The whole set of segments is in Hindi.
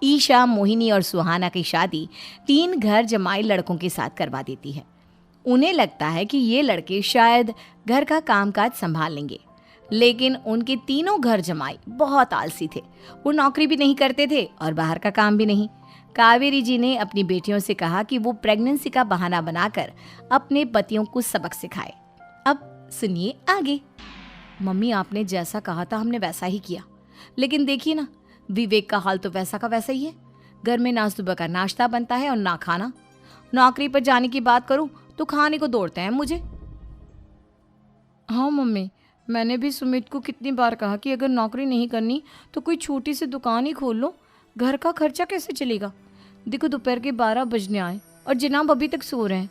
ईशा, मोहिनी और सुहाना की शादी 3 घर जमाई लड़कों के साथ करवा देती है। उन्हें लगता है कि ये लड़के शायद घर का कामकाज संभाल लेंगे, लेकिन उनके तीनों घर जमाई बहुत आलसी थे। वो नौकरी भी नहीं करते थे और बाहर का काम भी नहीं। कावेरी जी ने अपनी बेटियों से कहा कि वो प्रेगनेंसी का बहाना बनाकर अपने पतियों को सबक सिखाए। अब सुनिए आगे। मम्मी, आपने जैसा कहा था हमने वैसा ही किया, लेकिन देखिए ना, विवेक का हाल तो वैसा का वैसा ही है। घर में ना सुबह का नाश्ता बनता है और ना खाना। नौकरी पर जाने की बात करूं तो खाने को दौड़ते हैं मुझे। हाँ मम्मी, मैंने भी सुमित को कितनी बार कहा कि अगर नौकरी नहीं करनी तो कोई छोटी सी दुकान ही खोल लो। घर का खर्चा कैसे चलेगा? देखो दोपहर के 12 बजने आए और जनाब अभी तक सो रहे हैं।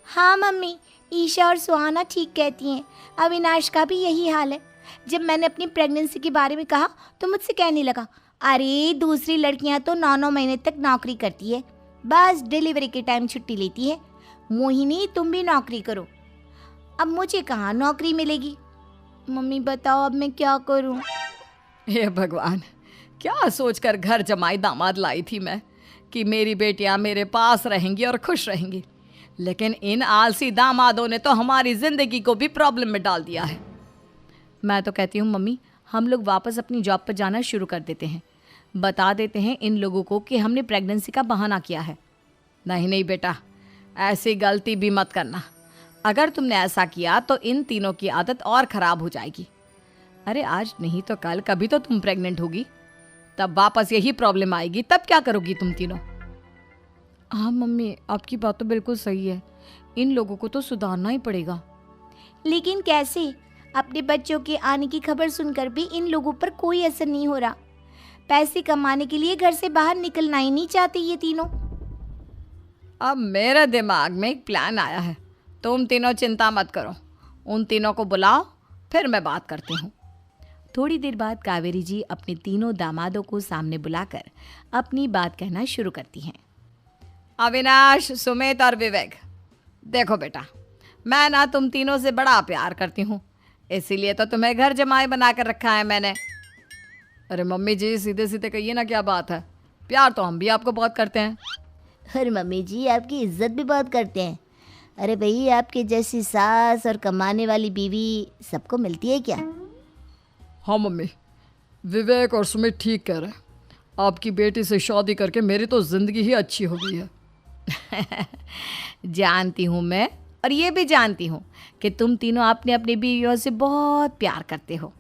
हाँ मम्मी, ईशा और सुहाना ठीक कहती हैं। अविनाश का भी यही हाल है। जब मैंने अपनी प्रेगनेंसी के बारे में कहा तो मुझसे कहने लगा, अरे दूसरी लड़कियां तो 9-9 महीने तक नौकरी करती है, बस डिलीवरी के टाइम छुट्टी लेती है। मोहिनी, तुम भी नौकरी करो। अब मुझे कहाँ नौकरी मिलेगी? मम्मी बताओ, अब मैं क्या करूँ? हे भगवान, क्या सोचकर घर जमाई दामाद लाई थी मैं कि मेरी बेटियां मेरे पास रहेंगी और खुश रहेंगी, लेकिन इन आलसी दामादों ने तो हमारी जिंदगी को भी प्रॉब्लम में डाल दिया है। मैं तो कहती हूँ मम्मी, हम लोग वापस अपनी जॉब पर जाना शुरू कर देते हैं। बता देते हैं इन लोगों को कि हमने प्रेगनेंसी का बहाना किया है। नहीं नहीं बेटा, ऐसी गलती भी मत करना। अगर तुमने ऐसा किया तो इन तीनों की आदत और ख़राब हो जाएगी। अरे आज नहीं तो कल कभी तो तुम प्रेग्नेंट होगी, तब वापस यही प्रॉब्लम आएगी। तब क्या करोगी तुम तीनों? हाँ मम्मी, आपकी बात तो बिल्कुल सही है। इन लोगों को तो सुधारना ही पड़ेगा। लेकिन कैसे? अपने बच्चों के आने की खबर सुनकर भी इन लोगों पर कोई असर नहीं हो रहा। पैसे कमाने के लिए घर से बाहर निकलना ही नहीं चाहते ये तीनों। अब मेरे दिमाग में एक प्लान आया है। तुम तीनों चिंता मत करो, उन तीनों को बुलाओ, फिर मैं बात करती हूँ। थोड़ी देर बाद कावेरी जी अपने तीनों दामादों को सामने बुलाकर अपनी बात कहना शुरू करती हैं। अविनाश, सुमित और विवेक, देखो बेटा, मैं ना तुम तीनों से बड़ा प्यार करती हूँ, इसीलिए तो तुम्हें घर जमाई बना कर रखा है मैंने। अरे मम्मी जी, सीधे सीधे कहिए ना, क्या बात है? प्यार तो हम भी आपको बहुत करते हैं। अरे मम्मी जी, आपकी इज्जत भी बहुत करते हैं। अरे भाई, आपके जैसी सास और कमाने वाली बीवी सबको मिलती है क्या? हाँ मम्मी, विवेक और सुमित ठीक कह रहे हैं। आपकी बेटी से शादी करके मेरी तो ज़िंदगी ही अच्छी हो गई है। जानती हूँ मैं, और ये भी जानती हूँ कि तुम तीनों अपने अपनी बीवियों से बहुत प्यार करते हो।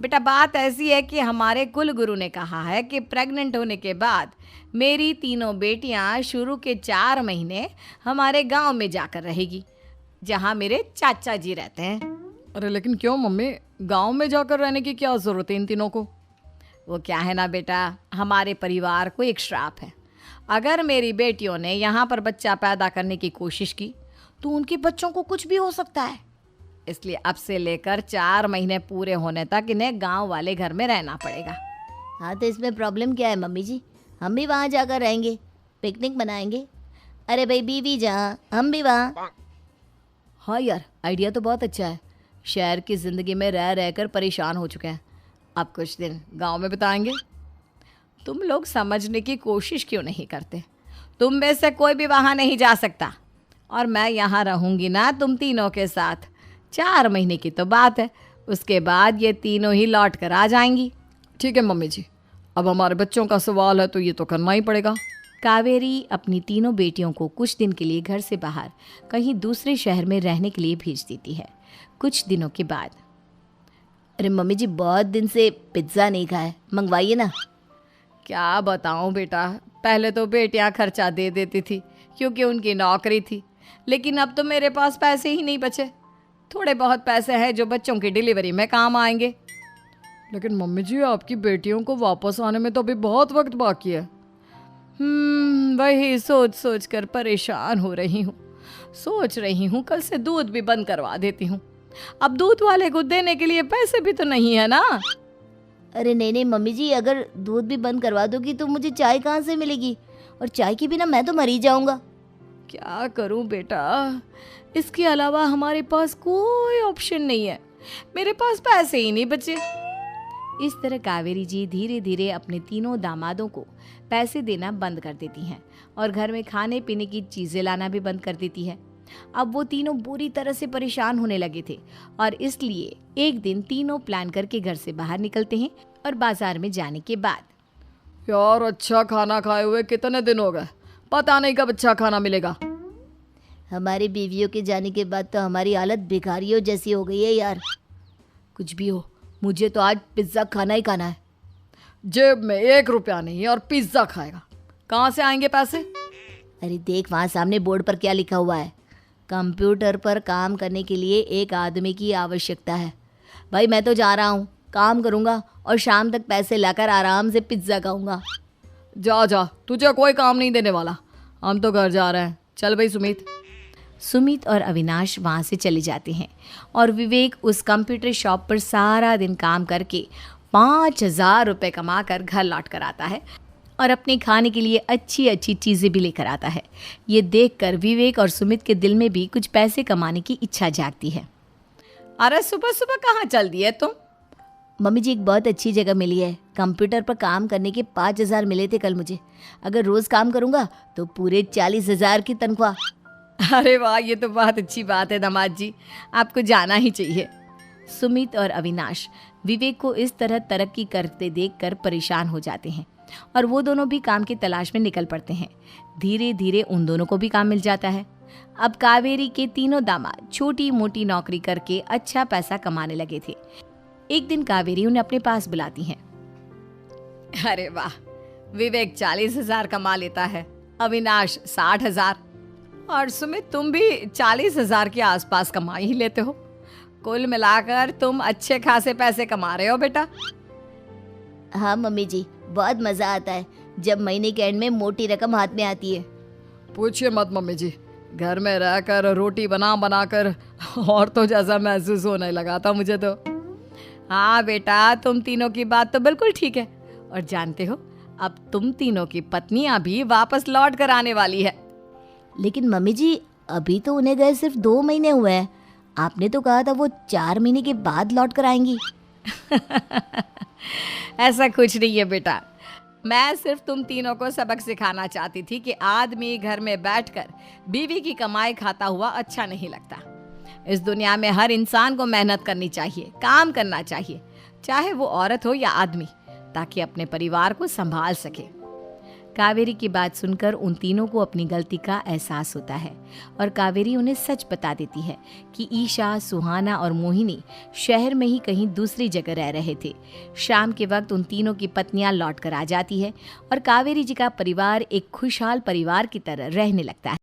बेटा, बात ऐसी है कि हमारे कुल गुरु ने कहा है कि प्रेग्नेंट होने के बाद मेरी तीनों बेटियां शुरू के 4 महीने हमारे गांव में जाकर रहेगी, जहां मेरे चाचा जी रहते हैं। अरे लेकिन क्यों मम्मी, गांव में जाकर रहने की क्या ज़रूरत है इन तीनों को? वो क्या है ना बेटा, हमारे परिवार को एक श्राप है। अगर मेरी बेटियों ने यहाँ पर बच्चा पैदा करने की कोशिश की तो उनके बच्चों को कुछ भी हो सकता है। इसलिए अब से लेकर 4 महीने पूरे होने तक इन्हें गांव वाले घर में रहना पड़ेगा। हाँ, तो इसमें प्रॉब्लम क्या है मम्मी जी? हम भी वहाँ जाकर रहेंगे, पिकनिक मनाएंगे। अरे भाई, बीवी जहाँ हम भी वहाँ। हाँ यार, आइडिया तो बहुत अच्छा है। शहर की ज़िंदगी में रह रहकर परेशान हो चुके हैं, अब कुछ दिन गांव में बिताएंगे। तुम लोग समझने की कोशिश क्यों नहीं करते? तुम में से कोई भी वहाँ नहीं जा सकता, और मैं यहाँ रहूँगी ना तुम तीनों के साथ। 4 महीने की तो बात है, उसके बाद ये तीनों ही लौट कर आ जाएंगी। ठीक है मम्मी जी, अब हमारे बच्चों का सवाल है तो ये तो करना ही पड़ेगा। कावेरी अपनी तीनों बेटियों को कुछ दिन के लिए घर से बाहर कहीं दूसरे शहर में रहने के लिए भेज देती है। कुछ दिनों के बाद, अरे मम्मी जी, बहुत दिन से पिज्ज़ा नहीं खाया, मंगवाइए ना। क्या बताऊं बेटा, पहले तो बेटियां खर्चा दे देती थी क्योंकि उनकी नौकरी थी, लेकिन अब तो मेरे पास पैसे ही नहीं बचे। थोड़े बहुत पैसे हैं जो बच्चों की डिलीवरी में काम आएंगे। लेकिन मम्मी जी, आपकी बेटियों को वापस आने में तो अभी बहुत वक्त बाकी है। वही सोच सोच कर परेशान हो रही हूँ। सोच रही हूँ कल से दूध भी बंद करवा देती हूँ। अब दूध वाले को देने के लिए पैसे भी तो नहीं है ना। अरे नहीं नहीं मम्मी जी, अगर दूध भी बंद करवा दोगी तो मुझे चाय कहाँ से मिलेगी? और चाय के बिना मैं तो मर ही जाऊँगा। क्या करूँ बेटा, इसके अलावा हमारे पास कोई ऑप्शन नहीं है। मेरे पास पैसे ही नहीं बचे। इस तरह कावेरी जी धीरे धीरे अपने तीनों दामादों को पैसे देना बंद कर देती हैं और घर में खाने पीने की चीज़ें लाना भी बंद कर देती है। अब वो तीनों बुरी तरह से परेशान होने लगे थे और इसलिए एक दिन तीनों प्लान करके घर से बाहर निकलते हैं और बाजार में जाने के बाद यार अच्छा खाना खाए हुए कितने दिन हो गए, पता नहीं कब अच्छा खाना मिलेगा। हमारी बीवियों के जाने के बाद तो हमारी हालत भिखारियों जैसी हो गई है यार। कुछ भी हो, मुझे तो आज पिज्ज़ा खाना ही खाना है। जेब में 1 रुपया नहीं है और पिज्ज़ा खाएगा, कहाँ से आएंगे पैसे? अरे देख वहाँ सामने बोर्ड पर क्या लिखा हुआ है, कंप्यूटर पर काम करने के लिए एक आदमी की आवश्यकता है। भाई मैं तो जा रहा हूँ, काम करूँगा और शाम तक पैसे लाकर आराम से पिज्ज़ा खाऊंगा। जा जा, तुझे कोई काम नहीं देने वाला, हम तो घर जा रहे हैं। चल भाई सुमित। सुमित और अविनाश वहाँ से चले जाते हैं और विवेक उस कंप्यूटर शॉप पर सारा दिन काम करके 5,000 रुपये कमा कर घर लौट कर आता है और अपने खाने के लिए अच्छी अच्छी चीज़ें भी लेकर आता है। ये देखकर विवेक और सुमित के दिल में भी कुछ पैसे कमाने की इच्छा जागती है। अरे सुबह सुबह कहाँ चल दिए तुम? मम्मी जी एक बहुत अच्छी जगह मिली है, कंप्यूटर पर काम करने के 5,000 मिले थे कल मुझे। अगर रोज़ काम करूँगा तो पूरे 40,000 की तनख्वाह। अरे वाह, ये तो बहुत अच्छी बात है दामाद जी, आपको जाना ही चाहिए। सुमित और अविनाश विवेक को इस तरह तरक्की करते देखकर परेशान हो जाते हैं और वो दोनों भी काम की तलाश में निकल पड़ते हैं। धीरे धीरे उन दोनों को भी काम मिल जाता है। अब कावेरी के तीनों दामाद छोटी मोटी नौकरी करके अच्छा पैसा कमाने लगे थे। एक दिन कावेरी उन्हें अपने पास बुलाती हैं। अरे वाह, विवेक 40,000 कमा लेता है, अविनाश 60,000 और सुमित तुम भी 40,000 के आसपास कमा ही लेते हो। कुल मिलाकर तुम अच्छे खासे पैसे कमा रहे हो बेटा। हाँ मम्मी जी, बहुत मज़ा आता है जब महीने के एंड में मोटी रकम हाथ में आती है। पूछिए मत मम्मी जी, घर में रहकर रोटी बना बना कर और तो जैसा महसूस होने लगा था मुझे तो। हाँ बेटा, तुम तीनों की बात तो बिल्कुल ठीक है। और जानते हो, अब तुम तीनों की पत्नियां भी वापस लौट कर आने वाली है। लेकिन मम्मी जी अभी तो उन्हें गए सिर्फ 2 महीने हुए हैं, आपने तो कहा था वो 4 महीने के बाद लौट कर आएंगी। ऐसा कुछ नहीं है बेटा, मैं सिर्फ तुम तीनों को सबक सिखाना चाहती थी कि आदमी घर में बैठकर बीवी की कमाई खाता हुआ अच्छा नहीं लगता। इस दुनिया में हर इंसान को मेहनत करनी चाहिए, काम करना चाहिए, चाहे वो औरत हो या आदमी, ताकि अपने परिवार को संभाल सके। कावेरी की बात सुनकर उन तीनों को अपनी गलती का एहसास होता है और कावेरी उन्हें सच बता देती है कि ईशा, सुहाना और मोहिनी शहर में ही कहीं दूसरी जगह रह रहे थे। शाम के वक्त उन तीनों की पत्नियां लौट कर आ जाती है और कावेरी जी का परिवार एक खुशहाल परिवार की तरह रहने लगता है।